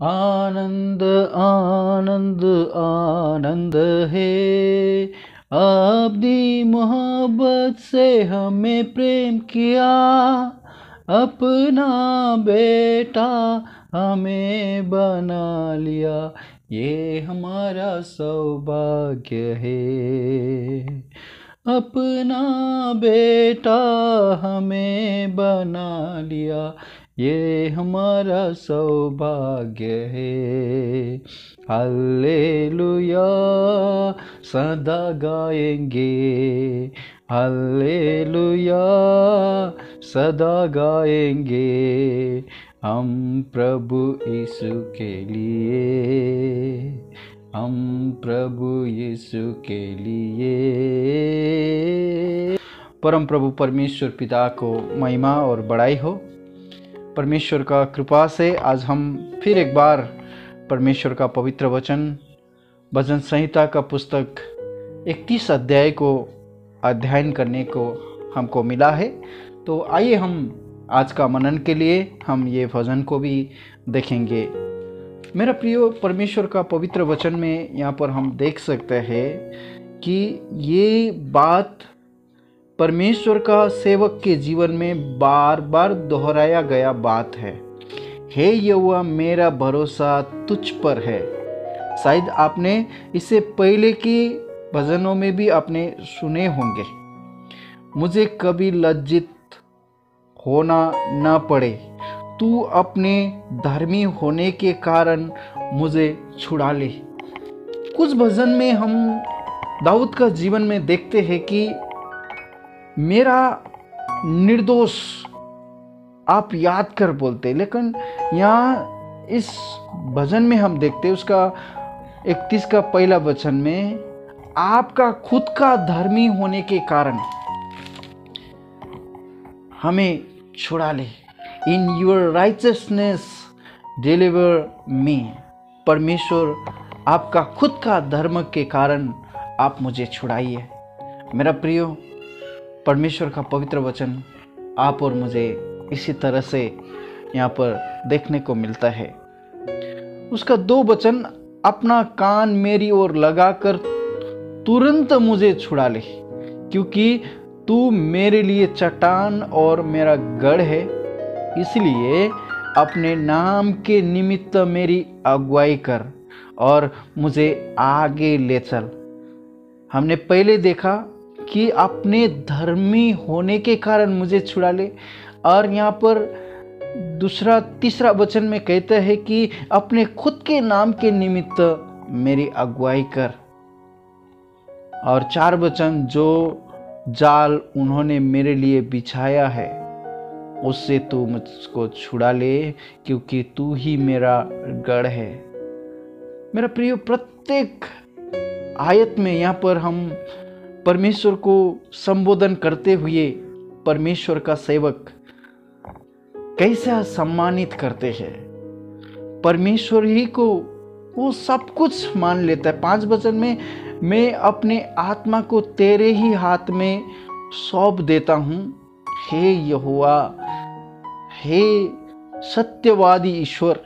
आनंद आनंद आनंद है, आपकी मोहब्बत से हमें प्रेम किया, अपना बेटा हमें बना लिया, ये हमारा सौभाग्य है। अपना बेटा हमें बना लिया, ये हमारा सौभाग्य है। हालेलुया सदा गाएंगे, हालेलुया सदा गाएंगे, हम प्रभु यीशु के लिए, हम प्रभु यीशु के लिए। परम प्रभु परमेश्वर पिता को महिमा और बड़ाई हो। परमेश्वर का कृपा से आज हम फिर एक बार परमेश्वर का पवित्र वचन भजन संहिता का पुस्तक 31 अध्याय को अध्ययन करने को हमको मिला है। तो आइए हम आज का मनन के लिए हम ये भजन को भी देखेंगे। मेरा प्रिय, परमेश्वर का पवित्र वचन में यहाँ पर हम देख सकते हैं कि ये बात परमेश्वर का सेवक के जीवन में बार बार दोहराया गया बात है। हे यहोवा, मेरा भरोसा तुझ पर है। शायद आपने इससे पहले की भजनों में भी आपने सुने होंगे। मुझे कभी लज्जित होना न पड़े, तू अपने धर्मी होने के कारण मुझे छुड़ा ले। कुछ भजन में हम दाऊद का जीवन में देखते हैं कि मेरा निर्दोष आप याद कर बोलते, लेकिन यहाँ इस भजन में हम देखते हैं उसका 31 का पहला वचन में, आपका खुद का धर्मी होने के कारण हमें छुड़ा ले। इन योर राइचसनेस डिलीवर मी। परमेश्वर आपका खुद का धर्म के कारण आप मुझे छुड़ाइए। मेरा प्रियो, परमेश्वर का पवित्र वचन आप और मुझे इसी तरह से यहाँ पर देखने को मिलता है। उसका 2 वचन, अपना कान मेरी ओर लगाकर तुरंत मुझे छुड़ा ले, क्योंकि तू मेरे लिए चट्टान और मेरा गढ़ है, इसलिए अपने नाम के निमित्त मेरी अगुवाई कर और मुझे आगे ले चल। हमने पहले देखा कि अपने धर्मी होने के कारण मुझे छुड़ा ले, और यहाँ पर तीसरा वचन में कहते हैं कि अपने खुद के नाम के निमित्त मेरी अगुवाई कर। और 4 वचन, जो जाल उन्होंने मेरे लिए बिछाया है उससे तू मुझको छुड़ा ले, क्योंकि तू ही मेरा गढ़ है। मेरा प्रिय, प्रत्येक आयत में यहाँ पर हम परमेश्वर को संबोधन करते हुए परमेश्वर का सेवक कैसा सम्मानित करते हैं। परमेश्वर ही को वो सब कुछ मान लेता है। 5 वचन में, मैं अपने आत्मा को तेरे ही हाथ में सौंप देता हूँ। हे यहोवा, हे सत्यवादी ईश्वर,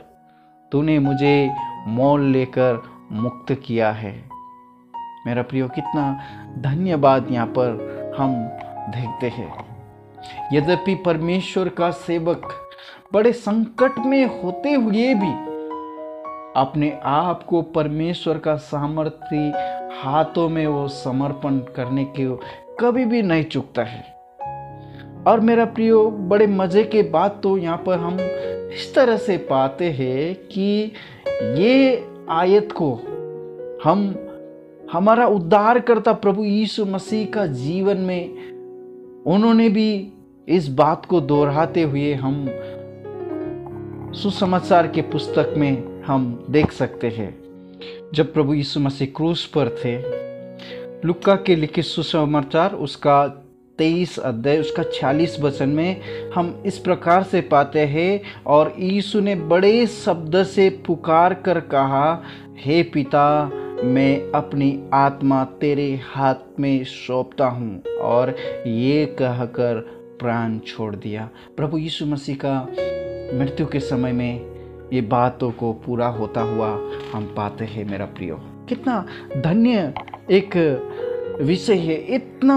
तूने मुझे मोल लेकर मुक्त किया है। मेरा प्रियो, कितना धन्यवाद यहाँ पर हम देखते हैं। यद्यपि परमेश्वर का सेवक बड़े संकट में होते हुए भी अपने आप को परमेश्वर का सामर्थी हाथों में वो समर्पण करने के कभी भी नहीं चूकता है। और मेरा प्रियो, बड़े मजे के बात तो यहाँ पर हम इस तरह से पाते हैं कि ये आयत को हम हमारा उद्धारकर्ता प्रभु यीशु मसीह का जीवन में उन्होंने भी इस बात को दोहराते हुए हम सुसमाचार के पुस्तक में हम देख सकते हैं। जब प्रभु यीशु मसीह क्रूस पर थे, लुक्का के लिखित सुसमाचार उसका 23 अध्याय उसका 46 वचन में हम इस प्रकार से पाते हैं, और यीशु ने बड़े शब्द से पुकार कर कहा, हे पिता, मैं अपनी आत्मा तेरे हाथ में सौंपता हूँ, और ये कहकर प्राण छोड़ दिया। प्रभु यीशु मसीह का मृत्यु के समय में ये बातों को पूरा होता हुआ हम पाते हैं मेरा प्रियो। कितना धन्य एक विषय है। इतना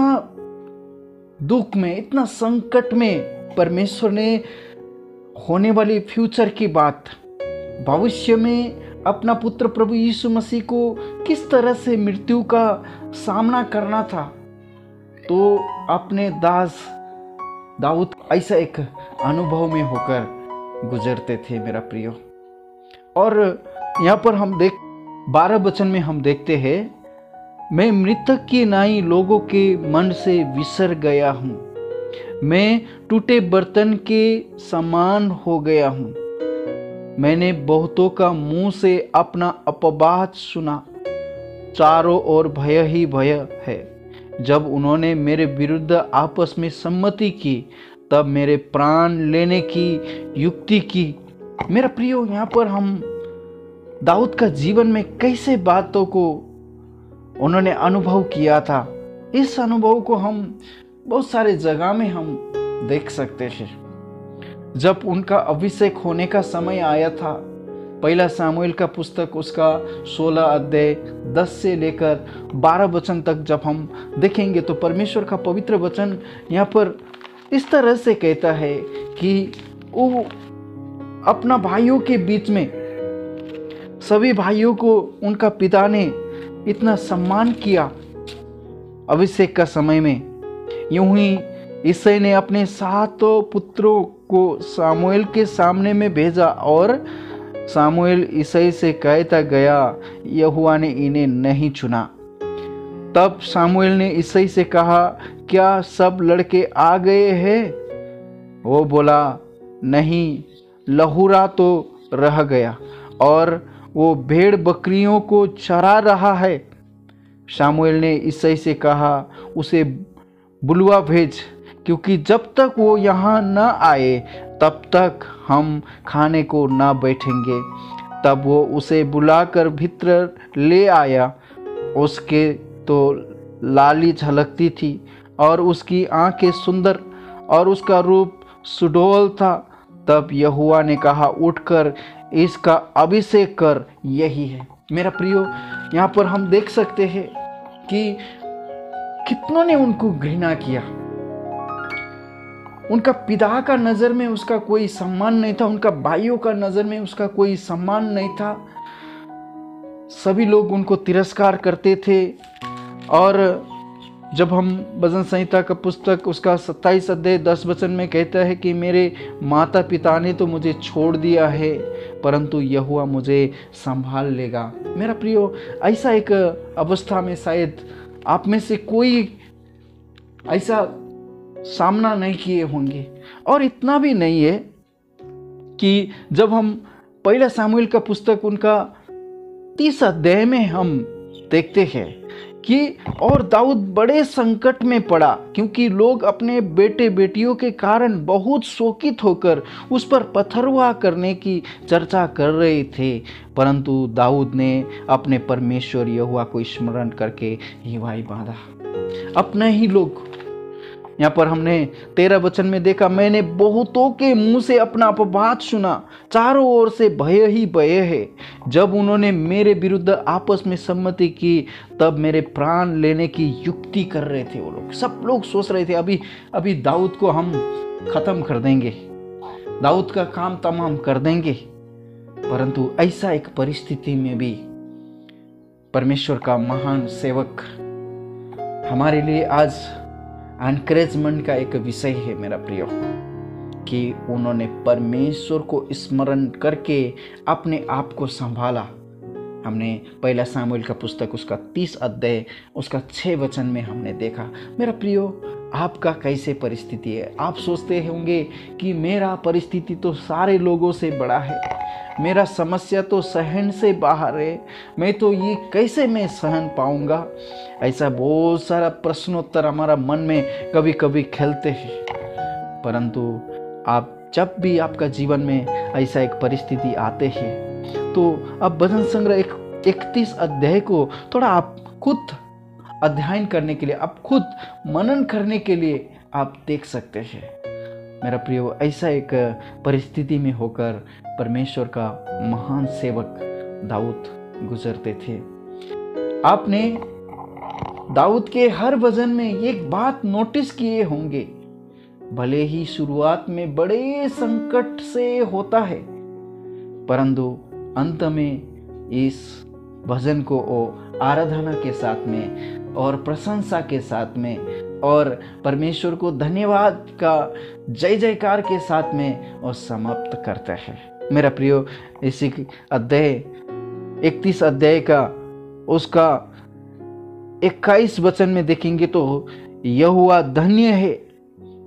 दुख में, इतना संकट में परमेश्वर ने होने वाली फ्यूचर की बात, भविष्य में अपना पुत्र प्रभु यीशु मसीह को किस तरह से मृत्यु का सामना करना था, तो अपने दास दाऊद ऐसा एक अनुभव में होकर गुजरते थे मेरा प्रियो। और यहाँ पर हम 12 वचन में हम देखते हैं, मैं मृतक की नाई लोगों के मन से विसर गया हूँ, मैं टूटे बर्तन के समान हो गया हूँ, मैंने बहुतों का मुंह से अपना अपवाद सुना, चारों ओर भय ही भय है। जब उन्होंने मेरे विरुद्ध आपस में सम्मति की, तब मेरे प्राण लेने की युक्ति की। मेरा प्रियो, यहाँ पर हम दाऊद का जीवन में कैसे बातों को उन्होंने अनुभव किया था, इस अनुभव को हम बहुत सारे जगह में हम देख सकते हैं। जब उनका अभिषेक होने का समय आया था, पहला सामुएल का पुस्तक उसका 16 अध्याय 10 से लेकर 12 वचन तक जब हम देखेंगे, तो परमेश्वर का पवित्र वचन यहाँ पर इस तरह से कहता है कि वो अपना भाइयों के बीच में, सभी भाइयों को उनका पिता ने इतना सम्मान किया अभिषेक का समय में। यूं ही यिशै ने अपने 7 पुत्रों को सामुएल के सामने में भेजा और सामुएल यिशै से कहता गया, यहोवा ने इन्हें नहीं चुना। तब सामुएल ने यिशै से कहा, क्या सब लड़के आ गए हैं? वो बोला, नहीं, लहुरा तो रह गया और वो भेड़ बकरियों को चरा रहा है। सामुएल ने यिशै से कहा, उसे बुलवा भेज, क्योंकि जब तक वो यहाँ न आए तब तक हम खाने को न बैठेंगे। तब वो उसे बुलाकर भीतर ले आया। उसके तो लाली झलकती थी और उसकी आंखें सुंदर और उसका रूप सुडौल था। तब यहोवा ने कहा, उठकर इसका अभिषेक कर, यही है। मेरा प्रियो, यहाँ पर हम देख सकते हैं कि कितनों ने उनको घृणा किया। उनका पिता का नज़र में उसका कोई सम्मान नहीं था, उनका भाइयों का नज़र में उसका कोई सम्मान नहीं था। सभी लोग उनको तिरस्कार करते थे। और जब हम भजन संहिता का पुस्तक उसका 27 अध्याय 10 वचन में कहता है कि मेरे माता पिता ने तो मुझे छोड़ दिया है, परंतु यहोवा मुझे संभाल लेगा। मेरा प्रियो, ऐसा एक अवस्था में शायद आप में से कोई ऐसा सामना नहीं किए होंगे। और इतना भी नहीं है कि जब हम पहला सामुएल का पुस्तक उनका 30 अध्याय में हम देखते हैं कि और दाऊद बड़े संकट में पड़ा, क्योंकि लोग अपने बेटे बेटियों के कारण बहुत शोकित होकर उस पर पथरवाह करने की चर्चा कर रहे थे। परंतु दाऊद ने अपने परमेश्वर यहोवा को स्मरण करके हिवाई बांधा। अपने ही लोग, यहाँ पर हमने 13 वचन में देखा, मैंने बहुतों के मुंह से अपना अपवाद सुना, चारों ओर से भय ही भय है। जब उन्होंने मेरे विरुद्ध आपस में सम्मति की, तब मेरे प्राण लेने की युक्ति कर रहे थे। वो लोग, सब लोग सोच रहे थे अभी दाऊद को हम खत्म कर देंगे, दाऊद का काम तमाम कर देंगे। परंतु ऐसा एक परिस्थिति में भी परमेश्वर का महान सेवक हमारे लिए आज एनकरेजमेंट का एक विषय है मेरा प्रियो, कि उन्होंने परमेश्वर को स्मरण करके अपने आप को संभाला। हमने पहला सामुएल का पुस्तक उसका 30 अध्याय उसका 6 वचन में हमने देखा। मेरा प्रियो, आपका कैसे परिस्थिति है? आप सोचते होंगे कि मेरा परिस्थिति तो सारे लोगों से बड़ा है, मेरा समस्या तो सहन से बाहर है, मैं तो ये कैसे मैं सहन पाऊंगा। ऐसा बहुत सारा प्रश्नोत्तर हमारा मन में कभी कभी खेलते हैं। परंतु आप जब भी आपका जीवन में ऐसा एक परिस्थिति आते हैं, तो आप भजन संग्रह 31 अध्याय को थोड़ा आप खुद अध्ययन करने के लिए, आप खुद मनन करने के लिए आप देख सकते हैं। मेरा प्रियो, ऐसा एक परिस्थिति में होकर परमेश्वर का महान सेवक दाऊद गुजरते थे। आपने दाऊद के हर भजन में एक बात नोटिस किए होंगे, भले ही शुरुआत में बड़े संकट से होता है, परंतु अंत में इस भजन को वो आराधना के साथ में और प्रशंसा के साथ में और परमेश्वर को धन्यवाद का जय जयकार के साथ में वो समाप्त करता है। मेरा प्रियो, इसी अध्याय 31 अध्याय का उसका 21 वचन में देखेंगे तो यहोवा धन्य है,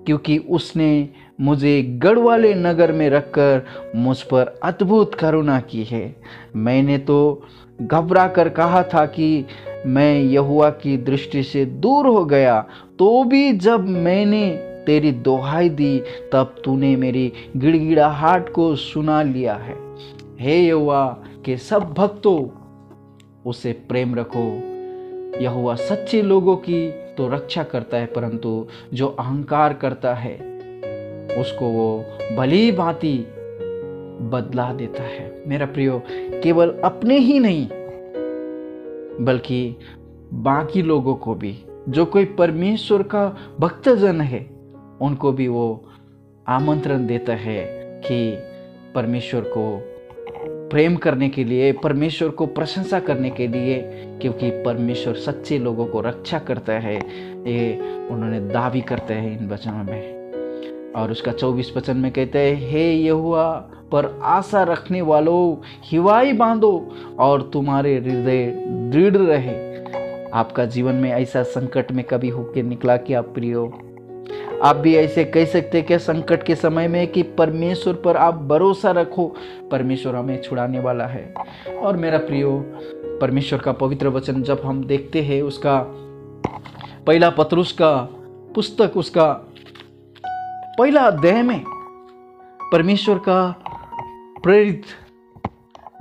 क्योंकि उसने मुझे गढ़ वाले नगर में रखकर मुझ पर अद्भुत करुणा की है। मैंने तो घबरा कर कहा था कि मैं यहोवा की दृष्टि से दूर हो गया, तो भी जब मैंने तेरी दोहाई दी तब तूने मेरी गिड़गिड़ाहट को सुना लिया है। हे यहोवा के सब भक्तों, उसे प्रेम रखो। यहोवा सच्चे लोगों की तो रक्षा करता है, परंतु जो अहंकार करता है उसको वो भली भांति बदला देता है। मेरा प्रियो, केवल अपने ही नहीं बल्कि बाकी लोगों को भी, जो कोई परमेश्वर का भक्तजन है, उनको भी वो आमंत्रण देता है कि परमेश्वर को प्रेम करने के लिए, परमेश्वर को प्रशंसा करने के लिए, क्योंकि परमेश्वर सच्चे लोगों को रक्षा करता है। ये उन्होंने दावी करते हैं इन वचनों में। और उसका 24 वचन में कहते हैं, हे यहोवा पर आशा रखने वालों, हिवाई बांधो और तुम्हारे हृदय दृढ़ रहे। आपका जीवन में ऐसा संकट में कभी होकर निकला क्या प्रियो? आप भी ऐसे कह सकते क्या संकट के समय में कि परमेश्वर पर आप भरोसा रखो, परमेश्वर हमें छुड़ाने वाला है। और मेरा प्रियो, परमेश्वर का पवित्र वचन जब हम देखते हैं, उसका पहला पत्रुस का पुस्तक, उसका पहला अध्याय में परमेश्वर का प्रेरित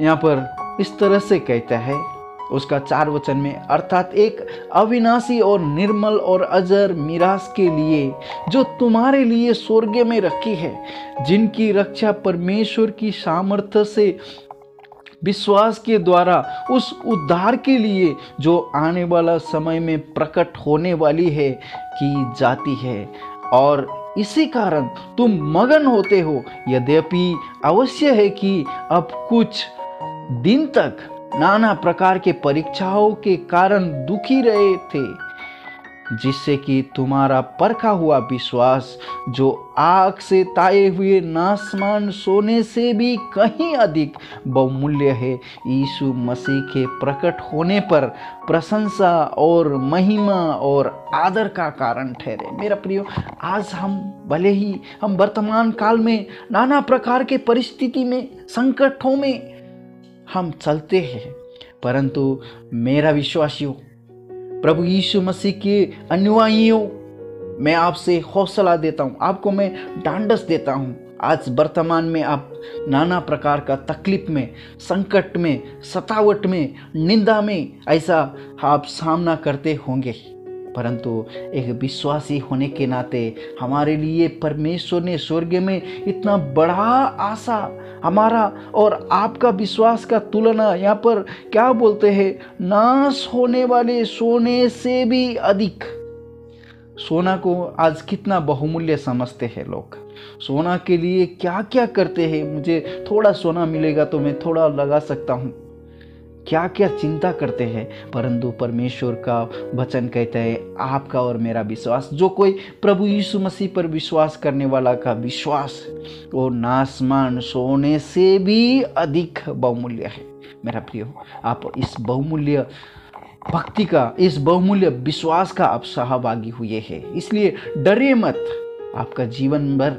यहाँ पर इस तरह से कहता है, उसका 4 वचन में, अर्थात एक अविनाशी और निर्मल और अजर मीरास के लिए जो तुम्हारे लिए स्वर्ग में रखी है, जिनकी रक्षा परमेश्वर की सामर्थ्य से विश्वास के द्वारा उस उद्धार के लिए जो आने वाला समय में प्रकट होने वाली है की जाती है। और इसी कारण तुम मगन होते हो। यद्यपि अवश्य है कि अब कुछ दिन तक नाना प्रकार के परीक्षाओं के कारण दुखी रहे थे, जिससे कि तुम्हारा परखा हुआ विश्वास, जो आग से ताए हुए नासमान सोने से भी कहीं अधिक बहुमूल्य है, यीशु मसीह के प्रकट होने पर प्रशंसा और महिमा और आदर का कारण ठहरे। मेरा प्रियो, आज हम भले ही हम वर्तमान काल में नाना प्रकार के परिस्थिति में, संकटों में हम चलते हैं, परंतु मेरा विश्वासियों, प्रभु यीशु मसीह के अनुयायियों, मैं आपसे हौसला देता हूँ, आपको मैं ढांढस देता हूँ। आज वर्तमान में आप नाना प्रकार का तकलीफ में, संकट में, सतावट में, निंदा में ऐसा आप सामना करते होंगे, परंतु एक विश्वासी होने के नाते हमारे लिए परमेश्वर ने स्वर्ग में इतना बड़ा आशा हमारा और आपका विश्वास का तुलना यहाँ पर क्या बोलते हैं, नाश होने वाले सोने से भी अधिक। सोना को आज कितना बहुमूल्य समझते हैं लोग। सोना के लिए क्या क्या करते हैं, मुझे थोड़ा सोना मिलेगा तो मैं थोड़ा लगा सकता हूँ, क्या क्या चिंता करते हैं। परंतु परमेश्वर का वचन कहता है, आपका और मेरा विश्वास, जो कोई प्रभु यीशु मसीह पर विश्वास करने वाला का विश्वास, वो नासमान सोने से भी अधिक बहुमूल्य है। मेरा प्रियो, आप इस बहुमूल्य भक्ति का, इस बहुमूल्य विश्वास का आप सहभागी हुए हैं, इसलिए डरिए मत। आपका जीवन भर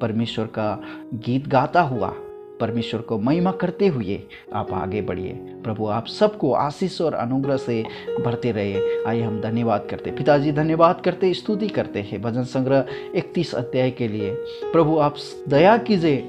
परमेश्वर का गीत गाता हुआ, परमेश्वर को महिमा करते हुए आप आगे बढ़िए। प्रभु आप सबको आशीष और अनुग्रह से भरते रहे। आइए हम धन्यवाद करते, पिताजी धन्यवाद करते, स्तुति करते हैं भजन संग्रह 31 अध्याय के लिए। प्रभु आप दया कीजिए,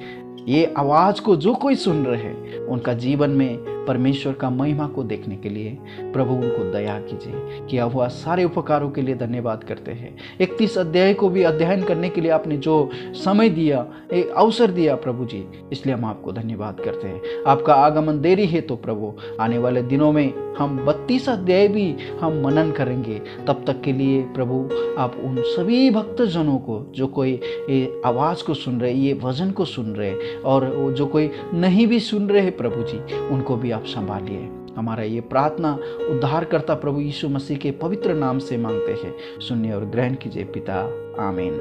ये आवाज़ को जो कोई सुन रहे हैं उनका जीवन में परमेश्वर का महिमा को देखने के लिए प्रभु उनको दया कीजिए। किया हुआ सारे उपकारों के लिए धन्यवाद करते हैं। 31 अध्याय को भी अध्ययन करने के लिए आपने जो समय दिया, एक अवसर दिया प्रभु जी, इसलिए हम आपको धन्यवाद करते हैं। आपका आगमन देरी है तो प्रभु आने वाले दिनों में हम 32 अध्याय भी हम मनन करेंगे। तब तक के लिए प्रभु आप उन सभी भक्तजनों को जो कोई ये आवाज़ को सुन रहे, ये वचन को सुन रहे, और जो कोई नहीं भी सुन रहे हैं प्रभु जी, उनको भी आप संभालिए। हमारा ये प्रार्थना उद्धारकर्ता प्रभु यीशु मसीह के पवित्र नाम से मांगते हैं, सुनिए और ग्रहण कीजिए पिता, आमीन।